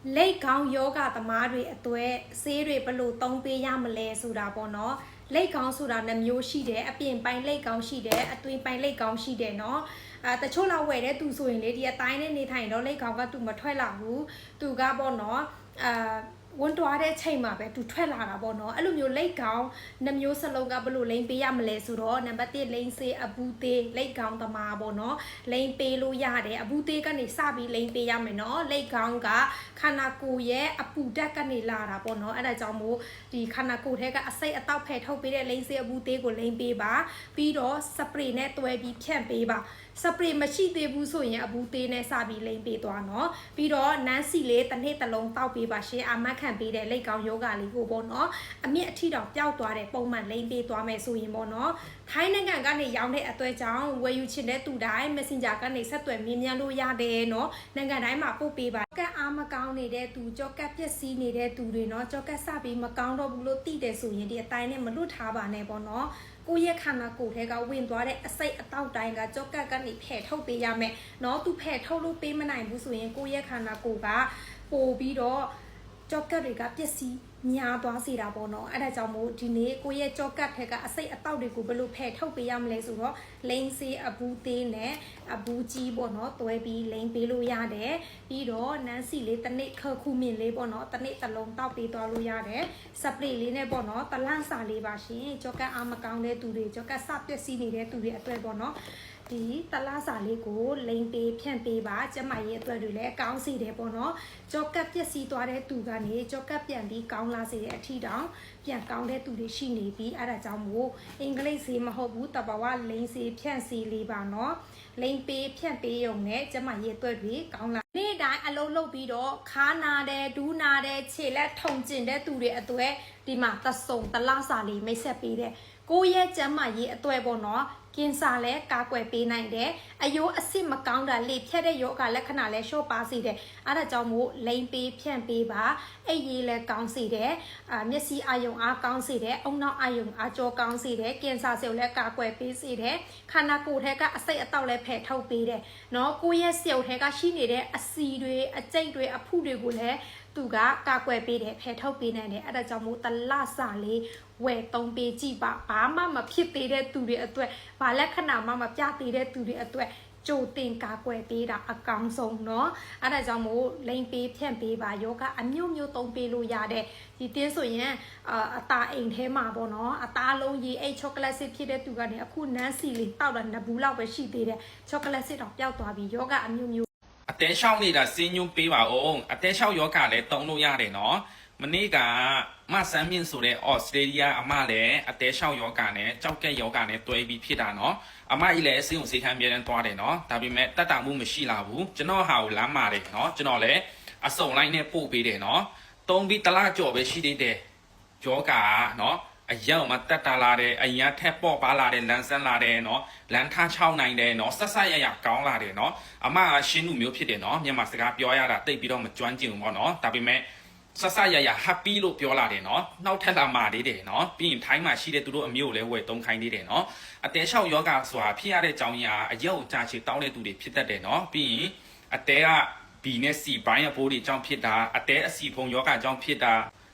လိတ်ကောင်းယောဂသမားတွေအတွက်ဆေးတွေဘလို့သုံးပေးရမလဲဆိုတာပေါ့နော်လိတ်ကောင်းဆိုတာနှမျိုးရှိတယ်အပြင်ပိုင်းလိတ်ကောင်းရှိတယ်အတွင်းပိုင်းလိတ်ကောင်းရှိတယ်နော်တချို့လောက်ဝယ်တဲ့သူဆိုရင်လေဒီအတိုင်းနဲ့နေထိုင်တော့လိတ်ကောင်းကသူမထွက်လာဘူးသူကပေါ့နော်ဝန်တွားတဲ့ချိန်မှာပဲသူထွက်လာတာပေါ့နော်အဲ့လိုမျိုးလိတ်ကောင်းနှမျိုးစလုံးကဘလို့လိန်ပေးရမလဲဆိုတော့နံပါတ်1လိန်စေးအဘူးသေးလိတ်ကောင်းသမားပေါ့နော်လိန်ပေးလို့ရတယ်အဘူးသေးကနေစပြီးလိန်ပေးရမယ်နော်လိတ်ကောင်းကခန္ဓာကိုယ်ရဲ့အပူဓာတ်ကနေလာတာပေါ့နော်အဲ့ဒါကြောင့်မို့ဒီခန္ဓာကိုယ်ထဲကအစိတ်အတောက်ဖယ်ထုတ်ပေးတဲ့လိန်စေးအဘူးသေးကိုလိန်ပေးပါပြီးတော့စပရေနဲ့တွဲပြီးဖြန့်ပေးပါစပရေမရှိသေးဘူးဆိုရင်အဘူးသေးနဲ့စပြီးလိန်ပေးသွားနော်ပြီးတော့နန်းစီလေးတစ်နှစ်တစ်လုံးတောက်ပေးပါရှင်အာမခံပေးတဲ့လိတ်ကောင်းယောဂလေးကိုပေါ့နော်အမြင့်အထိတောင်ပျောက်သွားတဲ့ပုံမှန်လိန်ပေးသွားမယ်ဆိုရင်ပေါ့နော်ထိုင်းနိုင်ငံကနေရောင်းတဲ့အသွဲကြောင့်ဝယ်ယူချင်တဲ့သူတိုင်း Messenger ကနေဆက်သွယ်မြင်မြန်လို့ရတယ်နော်နိုင်ငံတိုင်းမှာပို့ပေးပါကက်အားမကောင်းနေတဲ့သူကြောကက်ပျက်စီးနေတဲ့သူတွေနော်ကြောကက်စပြီးမကောင်းတော့ဘူးလို့သိတယ်ဆိုရင်ဒီအတိုင်းနဲ့မလွတ်ထားပါနဲ့ပေါ့နော်ကိုယ့်ရဲ့ခန္ဓာကိုယ်ထဲကဝင်သွားတဲ့အစိတ်အတောက်တိုင်းကကြောကက်ကနေဖယ်ထုတ်ပေးရမယ်เนาะသူဖယ်ထုတ်လို့ပေးမနိုင်ဘူးဆိုရင်ကိုယ့်ရဲ့ခန္ဓာကိုယ်ကပို့ပြီးတော့ကြောကက်တွေကပျက်စီးများသွားစေတာပေါ့နော်အဲ့ဒါကြောင့်မို့ဒီနေ့ကိုယ့်ရဲ့ကြောကက်ထဲကအစိတ်အတောက်တွေကိုဘယ်လိုဖယ်ထုတ်ပေးရမလဲဆိုတော့လိန်စေးအဘူးသေးနဲ့အဘူးကြီးပေါ့နော်တွဲပြီးလိန်ပေးလို့ရတယ်ပြီးတော့နန်းစီလေးတစ်နေ့ခခုမြင့်လေးပေါ့နော်တစ်နေ့တစ်လုံးတောက်ပေးသွားလို့ရတယ်စပရေလေးနဲ့ပေါ့နော်တလန့်စာလေးပါရှင်ကြောကက်အားမကောင်းတဲ့သူတွေကြောကက်စပျက်စီးနေတဲ့သူတွေအတွက်ပေါ့နော်ဒီတလားစာလေးကိုလိန်ပေးဖြန့်ပေးပါကျမရဲ့အတွက်တွေလည်းကောင်းစီတယ်ပေါ့နော်ကြောကက်ပျက်စီးသွားတဲ့သူကနေကြောကက်ပြန်ပြီးကောင်းလာစေတဲ့အထီတောင်ပြန်ကောင်းတဲ့သူတွေရှိနေပြီးအဲ့ဒါကြောင့်မို့အင်္ဂလိပ်ဈေးမဟုတ်ဘူးတဘာဝလိန်ဈေးဖြန့်စီလေးပါနော်လိန်ပေးဖြန့်ပေးရုံနဲ့ကျမရဲ့အတွက်တွေကောင်းလာနေ့တိုင်းအလုံးလုံးပြီးတော့ခါနာတယ်ဒူးနာတယ်ခြေလက်ထုံကျင်တဲ့သူတွေအတွက်ဒီမှာသဆုံတလားစာလေးမိတ်ဆက်ပေးတယ်ကိုယ့်ရဲ့ကျမရဲ့အတွက်ပေါ့နော်ကင်ဆာလဲကာကွယ်ပေးနိုင်တယ်အယိုးအဆစ်မကောင်းတာလေဖြတ်တဲ့ယောဂလက္ခဏာလဲလျှော့ပါစေတယ်အဲ့ဒါကြောင့်မို့လိန်ပေးဖြန့်ပေးပါအိပ်ရေးလဲကောင်းစေတယ်မျက်စိအာယုံအားကောင်းစေတယ်အုံနောက်အာယုံအားကြောကောင်းစေတယ်ကင်ဆာဆေးလဲကာကွယ်ပေးစေတယ်ခန္ဓာကိုယ်ထဲကအစိတ်အတောက်လဲဖယ်ထုတ်ပေးတယ်နော်ကိုယ့်ရဲ့ဆေးထဲကရှိနေတဲ့အစီတွေအကျိတ်တွေအဖုတွေကိုလည်းသူကကာကွယ်ပေးတယ်ဖယ်ထုတ်ပေးနိုင်တယ်အဲ့ဒါကြောင့်မို့တလစာလေးဝယ်သုံးပေးကြည့်ပါဘာမှမဖြစ်သေးတဲ့သူတွေအတွက်ဘာလက္ခဏာမှမပြသေးတဲ့သူတွေအတွက်ကြိုတင်ကာကွယ်ပေးတာအကောင်းဆုံးเนาะအဲ့ဒါကြောင့်မို့လိန်ပေးဖြန့်ပေးပါယောဂအမျိုးမျိုးသုံးပေးလို့ရတဲ့ဒီတင်းဆိုရင်အသားအိမ်ထဲမှာပေါ့နော်အသားလုံးရေအိတ်ချောကလက်စစ်ဖြစ်တဲ့သူကနေအခုနန်းစီလေးတောက်တာနှစ်ဘူးလောက်ပဲရှိသေးတယ်ချောကလက်စစ်တော့ပျောက်သွားပြီယောဂအမျိုးမျိုးအတဲလျှောက်နေတာစင်းညွှန်းပေးပါအောင်အတဲလျှောက်ယောဂလည်းတုံးလို့ရတယ်နော်မနေ့ကမဆန်းမြင့်ဆိုတဲ့ဩစတြေးလျအမလည်းအတဲလျှောက်ယောဂနဲ့ကြောက်ကက်ယောဂနဲ့တွဲပြီးဖြစ်တာနော်အမကြီးလည်းအစင်းကိုစေခံပြတဲ့သွားတယ်နော်ဒါပေမဲ့တတ်တာမှုမရှိလာဘူးကျွန်တော်ဟာကိုလမ်းမာတယ်နော်ကျွန်တော်လည်းအစုံလိုက်နဲ့ပို့ပေးတယ်နော်တုံးပြီးတလားကြော်ပဲရှိသေးတယ်ယောဂနော်အရောက်မှာတက်တာလာတယ်အရင်ထက်ပေါ့ပါလာတယ်လမ်းဆန်းလာတယ်နော်လမ်းထားချောင်းနိုင်တယ်နော်ဆက်ဆက်ရရကောင်းလာတယ်နော်အမကရှင်းလူမျိုးဖြစ်တယ်နော်မြန်မာစကားပြောရတာတိတ်ပြီးတော့မကျွမ်းကျင်ဘူးပေါ့နော်ဒါပေမဲ့ဆက်ဆက်ရရ happy လို့ပြောလာတယ်နော်နောက်ထပ်လာမာသေးတယ်နော်ပြီးရင်ထိုင်းမှာရှိတဲ့သူတို့အမျိုးကိုလည်းဝယ်သုံးခိုင်းသေးတယ်နော်အတဲလျှောက်ယောဂဆိုတာဖြစ်ရတဲ့အကြောင်းရင်းအရောက်ကြာချေတောင်းတဲ့သူတွေဖြစ်တတ်တယ်နော်ပြီးရင်အတဲက B နဲ့ C ဘိုင်းအပိုးတွေအကြောင်းဖြစ်တာအတဲအစီဖုံယောဂအကြောင်းဖြစ်တ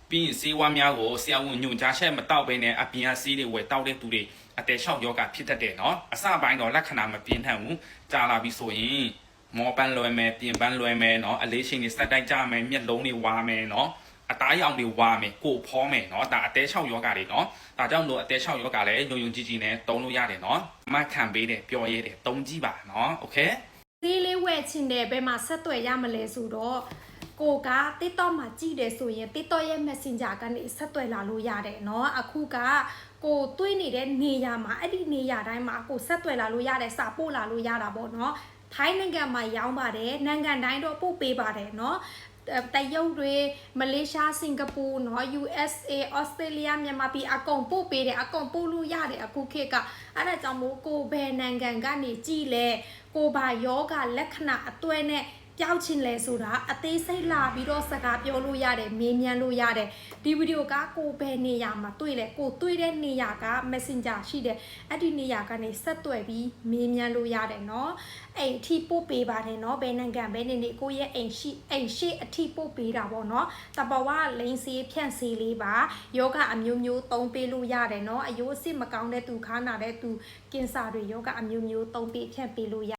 ာပြီးရင်ဆေးဝါးများကိုဆရာဝန်ညွှန်ကြားချက်မတောက်ဘဲနဲ့အပြင်အဆေးတွေဝယ်တောက်တဲ့သူတွေအတဲလျှောက်ယောဂဖြစ်တတ်တယ်နော်အစပိုင်းတော့လက္ခဏာမပြင်းထန်ဘူးကြာလာပြီဆိုရင်မောပန်းလွယ်မယ်ပြင်ပန်းလွယ်မယ်နော်အလေးချိန်တွေစက်တိုက်ကြမယ်မျက်လုံးတွေဝါမယ်နော်အသားရောင်တွေဝါမယ်ကိုဖောမယ်နော်ဒါအတဲလျှောက်ယောဂတွေနော်ဒါကြောင့်လို့အတဲလျှောက်ယောဂလည်းယုံယုံကြည်ကြည်နဲ့တုံးလို့ရတယ်နော်အမခံပေးတယ်ပျော်ရဲတယ်တုံးကြည့်ပါနော်โอเคဒီလေးဝယ်ချင်တယ်ဘယ်မှာဆက်သွယ်ရမလဲဆိုတော့ကိုက TikTok မှာကြည့်တယ်ဆိုရင် TikTok ရဲ့ Messenger ကနေဆက်သွယ်လာလို့ရတယ်เนาะအခုကကိုတွေးနေတဲ့နေရာမှာအဲ့ဒီနေရာတိုင်းမှာကိုဆက်သွယ်လာလို့ရတယ်စာပို့လာလို့ရတာပေါ့เนาะထိုင်းနိုင်ငံမှာရောင်းပါတယ်နိုင်ငံတိုင်းတော့ပို့ပေးပါတယ်เนาะတရုတ်တွေမလေးရှားစင်ကာပူเนาะ USA ဩစတြေးလျမြန်မာပြည်အကုန်ပို့ပေးတယ်အကုန်ပို့လို့ရတယ်အခုခေတ်ကအဲ့ဒါကြောင့်မို့ကိုဘယ်နိုင်ငံကနေကြည့်လဲကိုဘာယောဂလက္ခဏာအသွဲနဲ့ပ ပြောက်ချင်လဲဆိုတာအသေးစိတ်လာပြီးတော့စကားပြောလို့ရတယ်မေးမြန်းလို့ရတယ်ဒီဗီဒီယိုကကိုဘယ်နေရာမှာတွေ့လဲကိုတွေ့တဲ့နေရာက Messenger ရှိတယ်အဲ့ဒီနေရာကနေဆက်သွယ်ပြီးမေးမြန်းလို့ရတယ်เนาะအိမ်အထိပို့ပေးပါတယ်เนาะဘယ်နိုင်ငံပဲနေနေကိုရဲ့အိမ်ရှိအထိပို့ပေးတာပေါ့เนาะတဘဝလိန်စီဖြန့်စီလေးပါယောဂအမျိုးမျိုးသုံးပေးလို့ရတယ်เนาะအယိုးအစ်မကောင်းတဲ့သူခါနာတဲ့သူကင်ဆာတွေယောဂအမျိုးမျိုးသုံးပေးဖြန့်ပေးလို့ရ